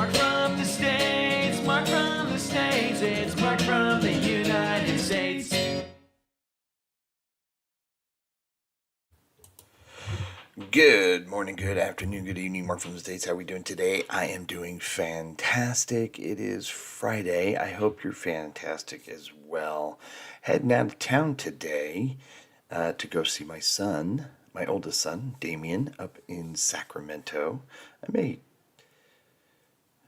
Mark from the States, Mark from the States, it's Mark from the United States. Good morning, good afternoon, good evening, Mark from the States. How are we doing today? I am doing fantastic. It is Friday. I hope you're fantastic as well. Heading out of town today to go see my son, my oldest son, Damien, up in Sacramento.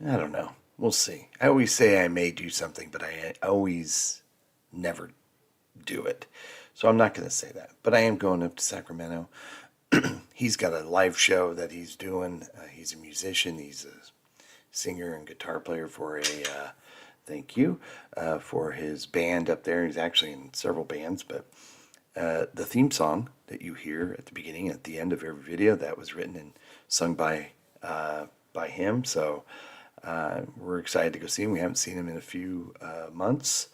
I don't know. We'll see. I always say I may do something, but I always never do it. So I'm not going to say that. But I am going up to Sacramento. He's got a live show that he's doing. He's a musician. He's a singer and guitar player for for his band up there. He's actually in several bands, but the theme song that you hear at the beginning and at the end of every video, that was written and sung by him. So we're excited to go see him. We haven't seen him in a few months.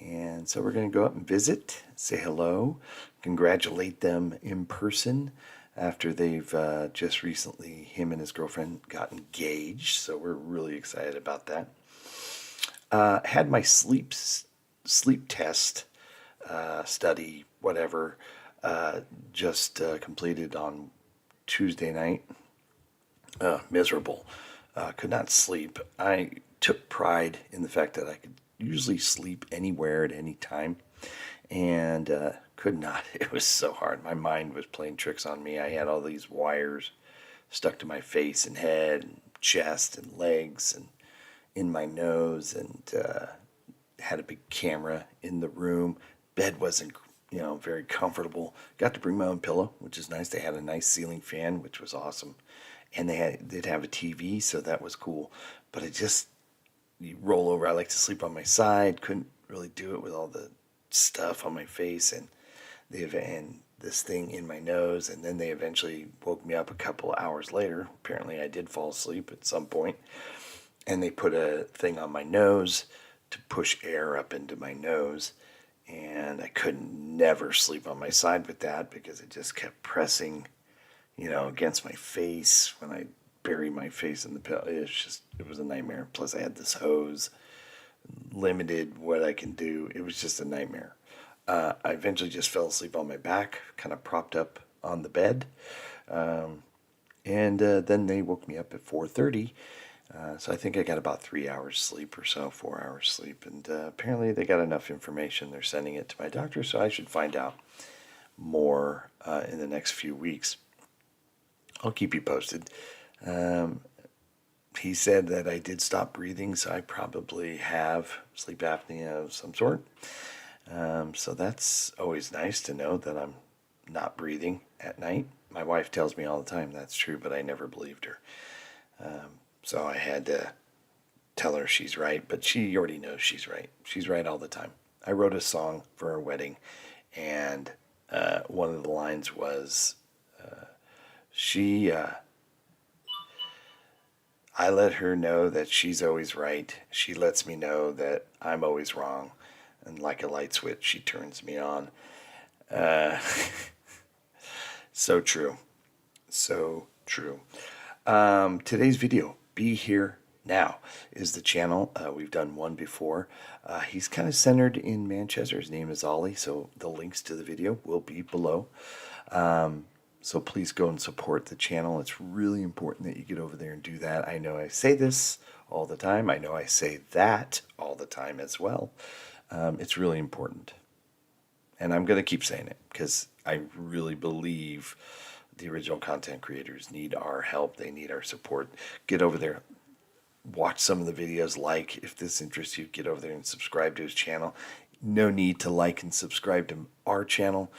And so we're going to go up and visit, say hello, congratulate them in person after they've just recently, him and his girlfriend, got engaged. So we're really excited about that. Had my sleep test study, whatever, just completed on Tuesday night. Miserable. Could not sleep. I took pride in the fact that I could usually sleep anywhere at any time, and could not. It was so hard. My mind was playing tricks on me. I had all these wires stuck to my face and head and chest and legs and in my nose, and had a big camera in the room. Bed wasn't very comfortable. Got to bring my own pillow, which is nice. They had a nice ceiling fan, which was awesome, and they'd have a TV, so that was cool. But you roll over. I like to sleep on my side. Couldn't really do it with all the stuff on my face and this thing in my nose. And then they eventually woke me up a couple hours later. Apparently I did fall asleep at some point. And they put a thing on my nose to push air up into my nose. And I could never sleep on my side with that because it just kept pressing, against my face when I bury my face in the pillow. It was a nightmare. Plus I had this hose, limited what I can do. It was just a nightmare. I eventually just fell asleep on my back, kind of propped up on the bed. And then they woke me up at 4:30. So I think I got about 3 hours sleep or so, 4 hours sleep. And apparently they got enough information. They're sending it to my doctor, so I should find out more in the next few weeks. I'll keep you posted. He said that I did stop breathing, so I probably have sleep apnea of some sort. So that's always nice to know that I'm not breathing at night. My wife tells me all the time that's true, but I never believed her. So I had to tell her she's right, but she already knows she's right. She's right all the time. I wrote a song for her wedding, and one of the lines was, I let her know that she's always right. She lets me know that I'm always wrong. And like a light switch, she turns me on. So true. So true. Today's video, Be Here Now, is the channel. We've done one before. He's kind of centered in Manchester. His name is Ollie, so the links to the video will be below. So please go and support the channel. It's really important that you get over there and do that. I know I say this all the time. I know I say that all the time as well. It's really important. And I'm going to keep saying it because I really believe the original content creators need our help. They need our support. Get over there. Watch some of the videos. If this interests you, get over there and subscribe to his channel. No need to like and subscribe to our channel.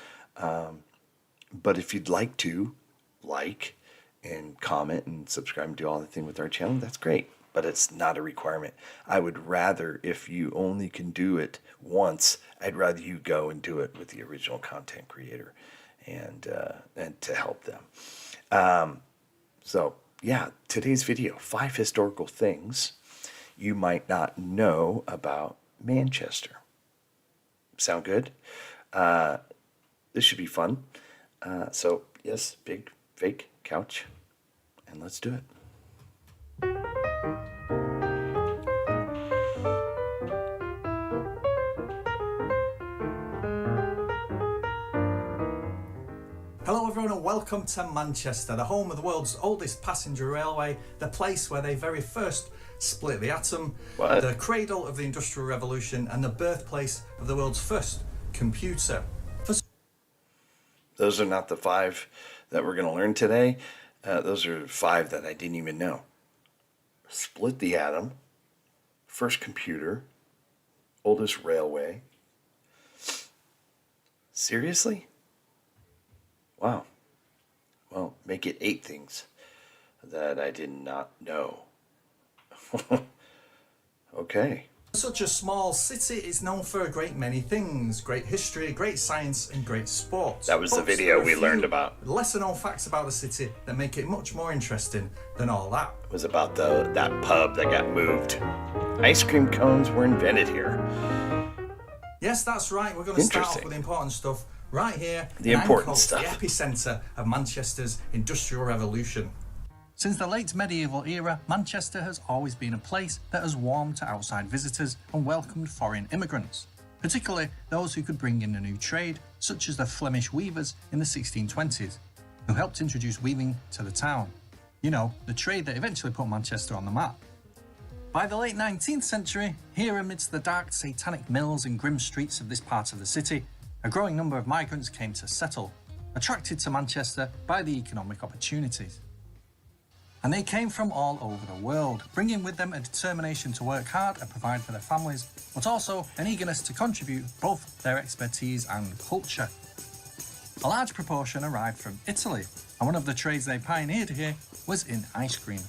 But if you'd like to like and comment and subscribe and do all the thing with our channel, that's great. But it's not a requirement. I would rather, if you only can do it once, I'd rather you go and do it with the original content creator and to help them. So yeah, today's video, 5 historical things you might not know about Manchester. Sound good? This should be fun. So yes, big fake couch, and let's do it. welcome to Manchester, the home of the world's oldest passenger railway, the place where they very first split the atom, the cradle of the Industrial Revolution, and the birthplace of the world's first computer. Those are not the 5 that we're going to learn today. Those are 5 that I didn't even know. Split the atom, first computer, oldest railway. Seriously? Wow. Well, make it 8 things that I did not know. Okay. Such a small city is known for a great many things: great history, great science, and great sports. That was the video we learned about. Lesser known facts about the city that make it much more interesting than all that. It was about that pub that got moved. Ice cream cones were invented here. Yes, that's right. We're going to start off with the important stuff right here. The important stuff. The epicentre of Manchester's Industrial Revolution. Since the late medieval era, Manchester has always been a place that has warmed to outside visitors and welcomed foreign immigrants, particularly those who could bring in a new trade, such as the Flemish weavers in the 1620s, who helped introduce weaving to the town. You know, the trade that eventually put Manchester on the map. By the late 19th century, here amidst the dark satanic mills and grim streets of this part of the city, a growing number of migrants came to settle, attracted to Manchester by the economic opportunities. And they came from all over the world, bringing with them a determination to work hard and provide for their families, but also an eagerness to contribute both their expertise and culture. A large proportion arrived from Italy, and one of the trades they pioneered here was in ice cream.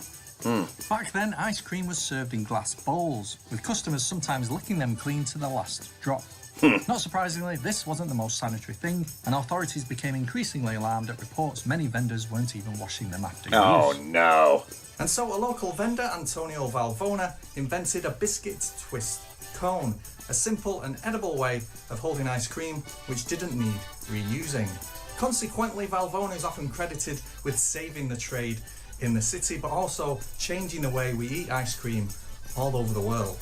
Back then, ice cream was served in glass bowls, with customers sometimes licking them clean to the last drop. Not surprisingly, this wasn't the most sanitary thing, and authorities became increasingly alarmed at reports many vendors weren't even washing them after use. Oh no. And so a local vendor, Antonio Valvona, invented a biscuit twist cone, a simple and edible way of holding ice cream which didn't need reusing. Consequently, Valvona is often credited with saving the trade in the city, but also changing the way we eat ice cream all over the world.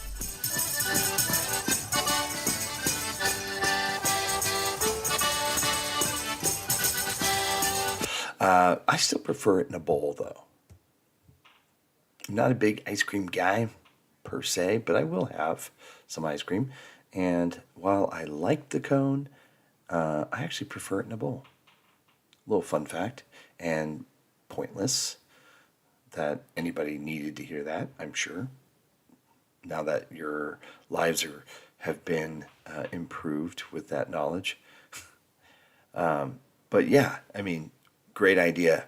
I still prefer it in a bowl, though. I'm not a big ice cream guy per se, but I will have some ice cream. And while I like the cone, I actually prefer it in a bowl. A little fun fact, and pointless that anybody needed to hear that, I'm sure. Now that your lives have been improved with that knowledge. But yeah, I mean, great idea.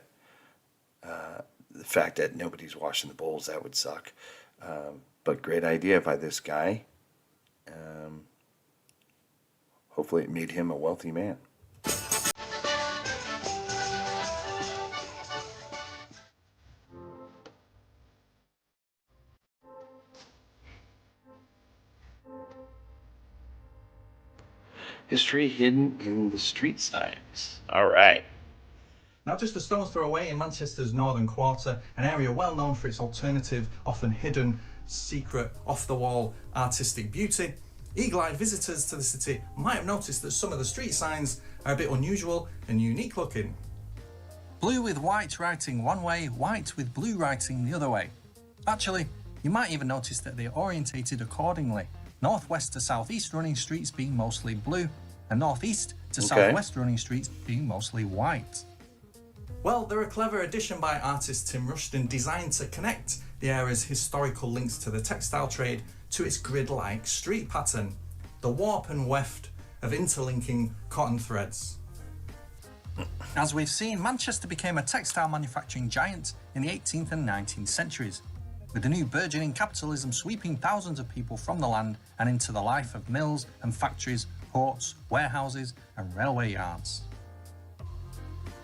The fact that nobody's washing the bowls, that would suck. But great idea by this guy. Hopefully it made him a wealthy man. History hidden in the street signs. All right. Now, just a stone's throw away in Manchester's northern quarter, an area well known for its alternative, often hidden, secret, off-the-wall artistic beauty, eagle-eyed visitors to the city might have noticed that some of the street signs are a bit unusual and unique looking. Blue with white writing one way, white with blue writing the other way. Actually, you might even notice that they're orientated accordingly. Northwest to southeast running streets being mostly blue, and northeast to southwest running streets being mostly white. Well, they're a clever addition by artist Tim Rushton, designed to connect the area's historical links to the textile trade to its grid-like street pattern, the warp and weft of interlinking cotton threads. As we've seen, Manchester became a textile manufacturing giant in the 18th and 19th centuries, with the new burgeoning capitalism sweeping thousands of people from the land and into the life of mills and factories, ports, warehouses, and railway yards.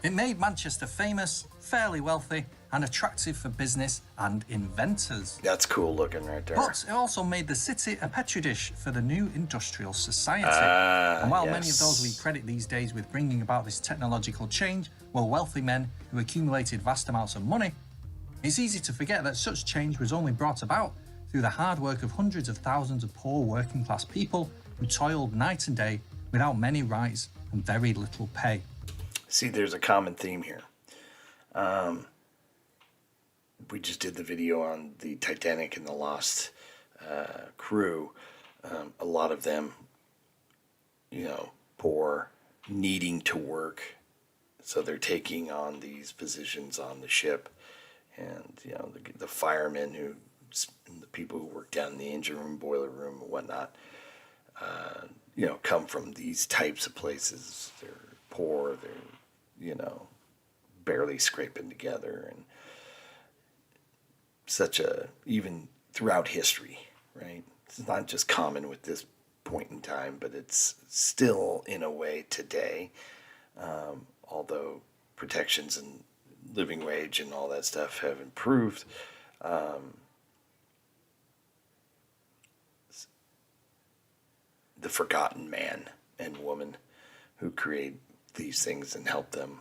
It made Manchester famous, fairly wealthy, and attractive for business and inventors. That's cool looking right there. But it also made the city a petri dish for the new industrial society. And while many of those we credit these days with bringing about this technological change were wealthy men who accumulated vast amounts of money, it's easy to forget that such change was only brought about through the hard work of hundreds of thousands of poor working class people who toiled night and day without many rights and very little pay. see, there's a common theme here. We just did the video on the Titanic and the lost crew. A lot of them, poor, needing to work, so they're taking on these positions on the ship, and the firemen and the people who work down in the engine room, boiler room, and whatnot, come from these types of places. They're poor, they're barely scraping together, and even throughout history, right? It's not just common with this point in time, but it's still in a way today, although protections and living wage and all that stuff have improved. The forgotten man and woman who create these things and help them,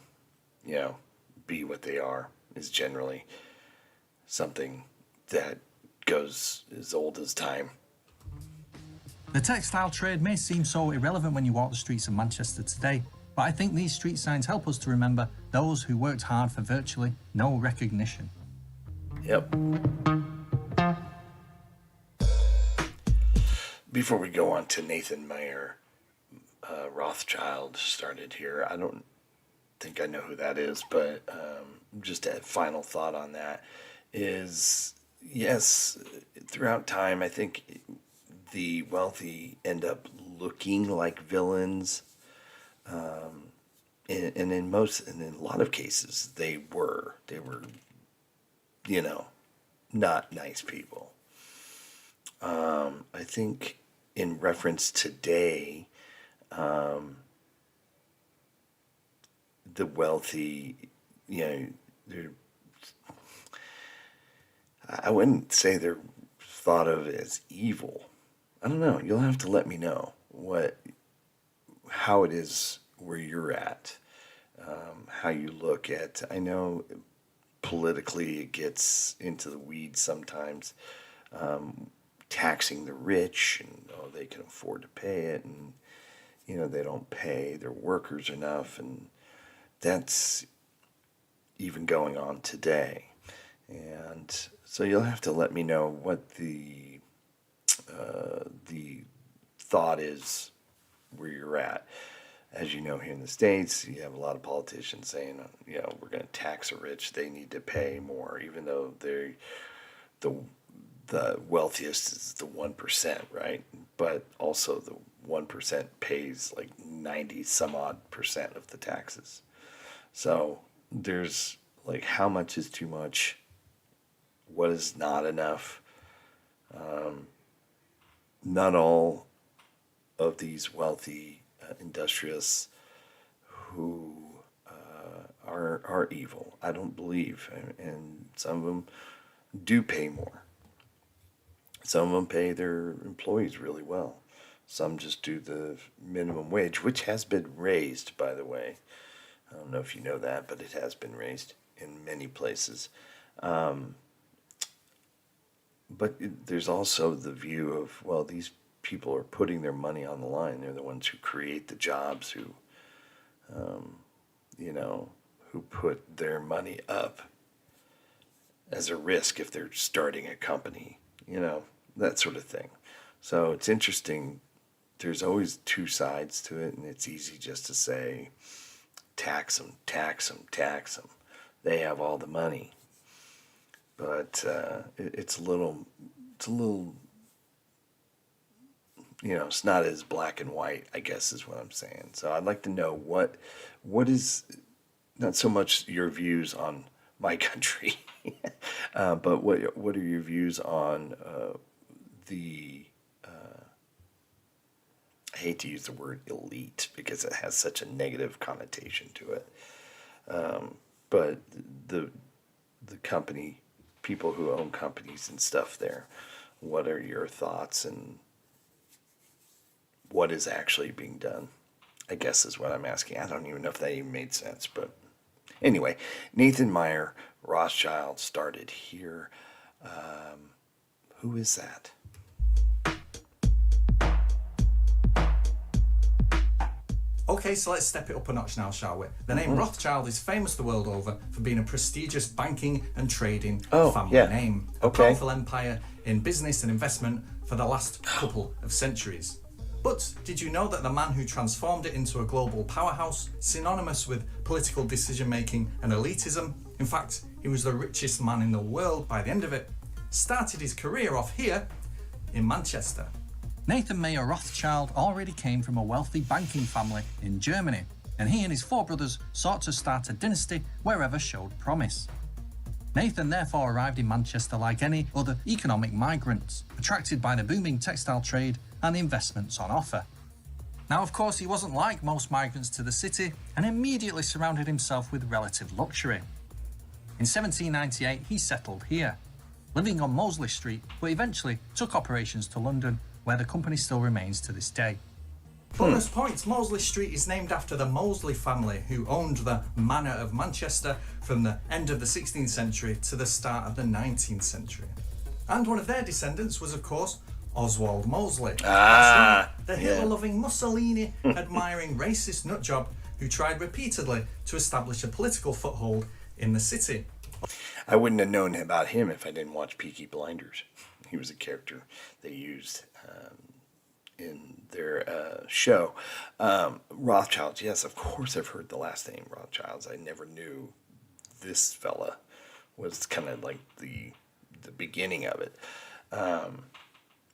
be what they are, is generally something that goes as old as time. The textile trade may seem so irrelevant when you walk the streets of Manchester today, but I think these street signs help us to remember those who worked hard for virtually no recognition. Yep. Before we go on to Nathan Meyer, Rothschild started here. I don't think I know who that is, but just a final thought on that is, yes, throughout time, I think the wealthy end up looking like villains, and in a lot of cases, they were, not nice people. I think in reference today, the wealthy, I wouldn't say they're thought of as evil. I don't know. You'll have to let me know how it is where you're at, how you look at. I know politically it gets into the weeds sometimes, taxing the rich, and they can afford to pay it, and they don't pay their workers enough, and that's even going on today. And so you'll have to let me know what the thought is where you're at. As you know, here in the States, you have a lot of politicians saying, we're going to tax the rich. They need to pay more, even though they're the wealthiest is the 1%, right? But also the 1% pays like 90 some odd % of the taxes. So there's like, how much is too much? What is not enough? Not all of these wealthy industrialists who are evil, I don't believe, and some of them do pay more. Some of them pay their employees really well. Some just do the minimum wage, which has been raised, by the way. I don't know if you know that, but it has been raised in many places. But there's also the view of, well, these people are putting their money on the line. They're the ones who create the jobs, who put their money up as a risk if they're starting a company, that sort of thing. So it's interesting. There's always two sides to it, and it's easy just to say, tax them, tax them, tax them. They have all the money. But it's a little, it's not as black and white, I guess is what I'm saying. So I'd like to know what is, not so much your views on my country, but what are your views on I hate to use the word elite because it has such a negative connotation to it, but the company, people who own companies and stuff there, what are your thoughts, and what is actually being done, I guess is what I'm asking. I don't even know if that even made sense, but anyway, Nathan Meyer, Rothschild, started here. Who is that? Okay, Okay, so let's step it up a notch now, shall we? The name Rothschild is famous the world over for being a prestigious banking and trading family name. A powerful empire in business and investment for the last couple of centuries. But did you know that the man who transformed it into a global powerhouse, synonymous with political decision-making and elitism, in fact, he was the richest man in the world by the end of it, started his career off here in Manchester. Nathan Mayer Rothschild already came from a wealthy banking family in Germany, and he and his four brothers sought to start a dynasty wherever showed promise. Nathan therefore arrived in Manchester like any other economic migrants, attracted by the booming textile trade and the investments on offer. Now, of course, he wasn't like most migrants to the city and immediately surrounded himself with relative luxury. In 1798, he settled here, living on Mosley Street, but eventually took operations to London, where the company still remains to this day. Bonus points, Mosley Street is named after the Mosley family, who owned the Manor of Manchester from the end of the 16th century to the start of the 19th century. And one of their descendants was, of course, Oswald Mosley. The Hitler-loving, Mussolini-admiring racist nutjob who tried repeatedly to establish a political foothold in the city. I wouldn't have known about him if I didn't watch Peaky Blinders. He was a character they used in their show. Rothschilds, yes, of course I've heard the last name Rothschilds. I never knew this fella was kind of like the beginning of it.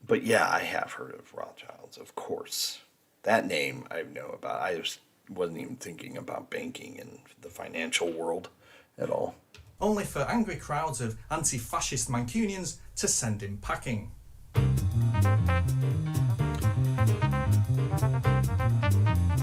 But yeah, I have heard of Rothschilds, of course. That name I know about. I just wasn't even thinking about banking and the financial world at all. Only for angry crowds of anti-fascist Mancunians to send him packing.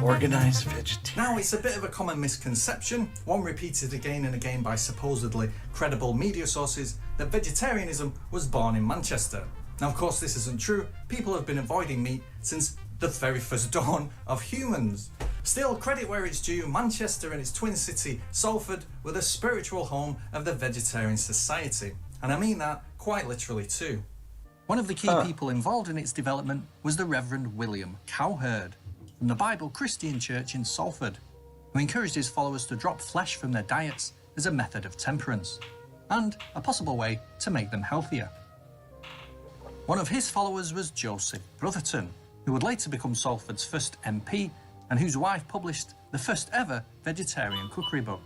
Organized vegetarian. Now, it's a bit of a common misconception, one repeated again and again by supposedly credible media sources, that vegetarianism was born in Manchester. Now, of course, this isn't true. People have been avoiding meat since the very first dawn of humans. Still, credit where it's due, Manchester and its twin city, Salford, were the spiritual home of the Vegetarian Society. And I mean that quite literally too. One of the key people involved in its development was the Reverend William Cowherd, from the Bible Christian Church in Salford, who encouraged his followers to drop flesh from their diets as a method of temperance, and a possible way to make them healthier. One of his followers was Joseph Brotherton, who would later become Salford's first MP, and whose wife published the first ever vegetarian cookery book.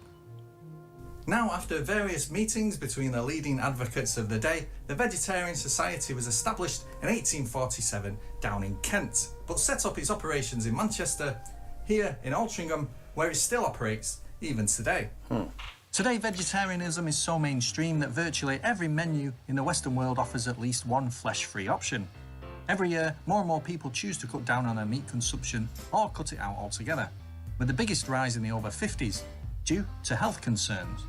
Now, after various meetings between the leading advocates of the day, the Vegetarian Society was established in 1847 down in Kent, but set up its operations in Manchester, here in Altrincham, where it still operates even today. Today, vegetarianism is so mainstream that virtually every menu in the Western world offers at least one flesh-free option. Every year, more and more people choose to cut down on their meat consumption or cut it out altogether, with the biggest rise in the over 50s, due to health concerns.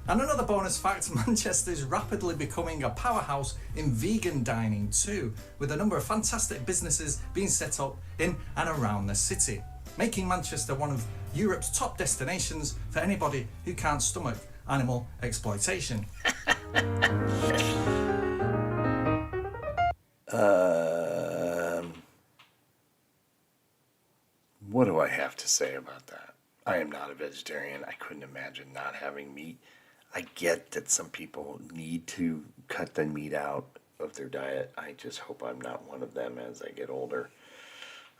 And another bonus fact, Manchester is rapidly becoming a powerhouse in vegan dining too, with a number of fantastic businesses being set up in and around the city, making Manchester one of Europe's top destinations for anybody who can't stomach animal exploitation. What do I have to say about that? I am not a vegetarian. I couldn't imagine not having meat. I get that some people need to cut the meat out of their diet. I just hope I'm not one of them as I get older.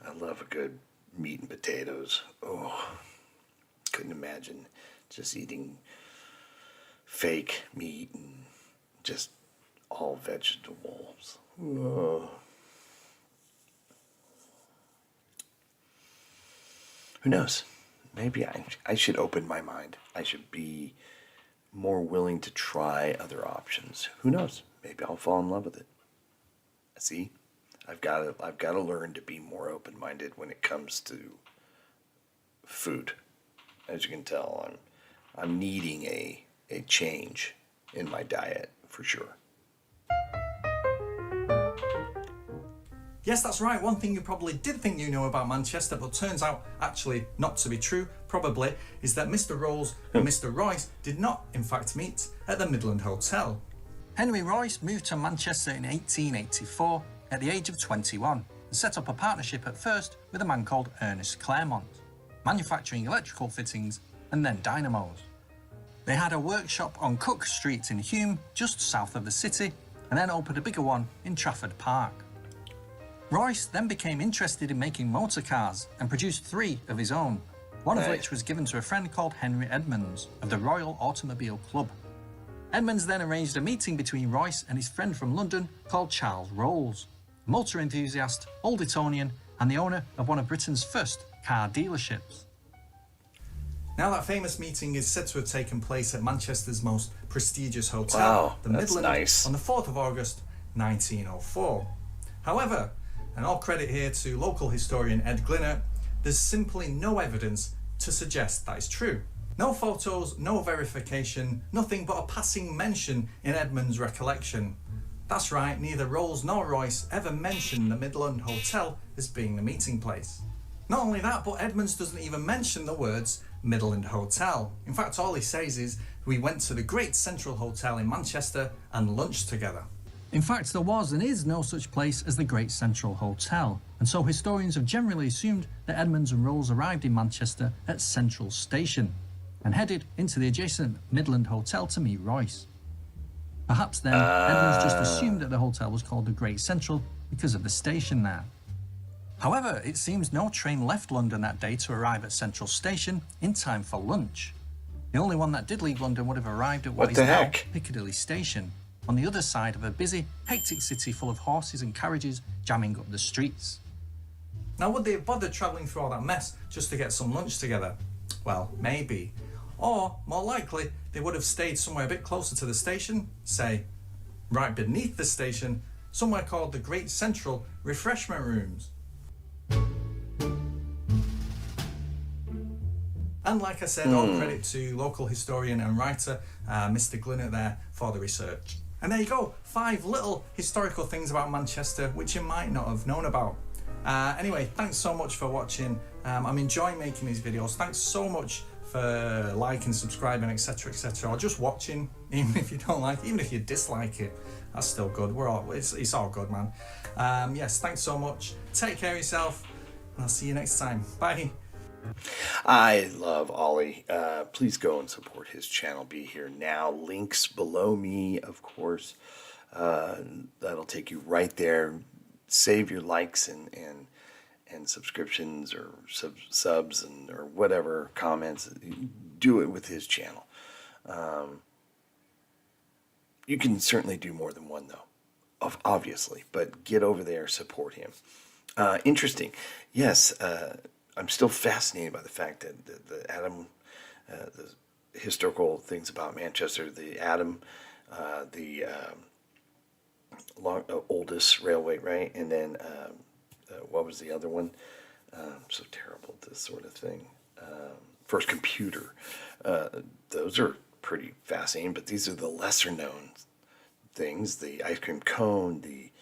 I love a good meat and potatoes. Oh, couldn't imagine just eating fake meat and just all vegetables. Oh. Who knows? Maybe I should open my mind. I should be more willing to try other options. Who knows? Maybe I'll fall in love with it. See, I've got to learn to be more open-minded when it comes to food. As you can tell, I'm needing a change in my diet for sure. Yes, that's right. One thing you probably did think you know about Manchester, but turns out actually not to be true, probably, is that Mr. Rolls and Mr. Royce did not, in fact, meet at the Midland Hotel. Henry Royce moved to Manchester in 1884 at the age of 21 and set up a partnership at first with a man called Ernest Claremont. manufacturing electrical fittings and then dynamos. They had a workshop on Cook Street in Hume, just south of the city, and then opened a bigger one in Trafford Park. Royce then became interested in making motor cars and produced 3 of his own, one of which was given to a friend called Henry Edmonds of the Royal Automobile Club. Edmonds then arranged a meeting between Royce and his friend from London called Charles Rolls, a motor enthusiast, old Etonian, and the owner of one of Britain's first car dealerships. Now that famous meeting is said to have taken place at Manchester's most prestigious hotel, Wow, the that's Midland, nice. on the 4th of August 1904. However, and all credit here to local historian Ed Glynner, there's simply no evidence to suggest that is true. No photos, no verification, nothing but a passing mention in Edmund's recollection. That's right, neither Rolls nor Royce ever mentioned the Midland Hotel as being the meeting place. Not only that, but Edmonds doesn't even mention the words Midland Hotel. In fact, all he says is, we went to the Great Central Hotel in Manchester and lunched together. In fact, there was and is no such place as the Great Central Hotel, and so historians have generally assumed that Edmonds and Rolls arrived in Manchester at Central Station and headed into the adjacent Midland Hotel to meet Royce. Perhaps then, Edmonds just assumed that the hotel was called the Great Central because of the station there. However, it seems no train left London that day to arrive at Central Station in time for lunch. The only one that did leave London would have arrived at what is now Piccadilly Station, on the other side of a busy, hectic city full of horses and carriages jamming up the streets. Now, would they have bothered travelling through all that mess just to get some lunch together? Well, maybe. Or, more likely, they would have stayed somewhere a bit closer to the station, say, right beneath the station, somewhere called the Great Central Refreshment Rooms. And like I said, all credit to local historian and writer Mr. Glynner there for the research. And there you go, 5 little historical things about Manchester which you might not have known about. Anyway, thanks so much for watching. I'm enjoying making these videos. Thanks so much for liking, subscribing, etc, etc, or just watching, even if you don't like, even if you dislike it, that's still good. It's all good, man. Yes, thanks so much. Take care of yourself, and I'll see you next time. Bye. I love Ollie. Please go and support his channel. Be Here Now. Links below me, of course. That'll take you right there. Save your likes and subscriptions or subs and or whatever comments. Do it with his channel. You can certainly do more than one though, obviously. But get over there, support him. Interesting. Yes. I'm still fascinated by the fact that the Adam, the historical things about Manchester, the Adam, the oldest railway, right? And then what was the other one? So terrible at this sort of thing. First computer. Those are pretty fascinating, but these are the lesser known things. The ice cream cone, the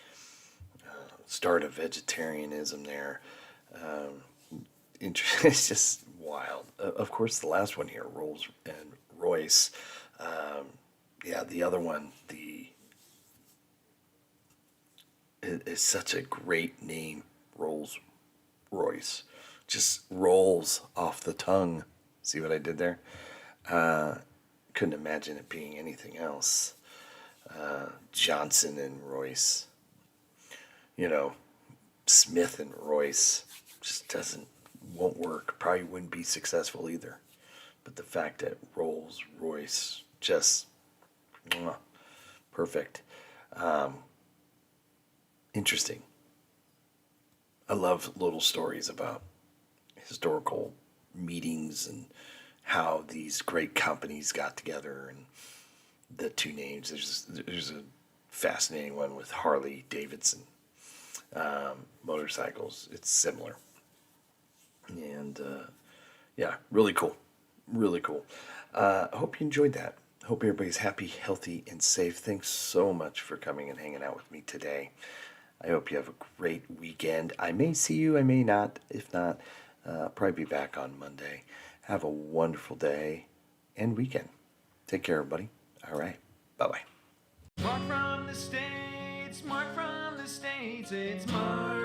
start of vegetarianism there. It's just wild. Of course, the last one here, Rolls and Royce. Yeah, the other one, is such a great name, Rolls Royce. Just rolls off the tongue. See what I did there? Couldn't imagine it being anything else. Johnson and Royce. You know, Smith and Royce just won't work. Probably wouldn't be successful either. But the fact that Rolls Royce just perfect. Interesting. I love little stories about historical meetings and how these great companies got together and the two names. There's a fascinating one with Harley Davidson motorcycles. It's similar. And yeah, really cool. Really cool. I hope you enjoyed that. Hope everybody's happy, healthy, and safe. Thanks so much for coming and hanging out with me today. I hope you have a great weekend. I may see you, I may not. If not, I'll probably be back on Monday. Have a wonderful day and weekend. Take care, everybody. All right. Bye-bye. Mark from the States, Mark from the States, it's Mark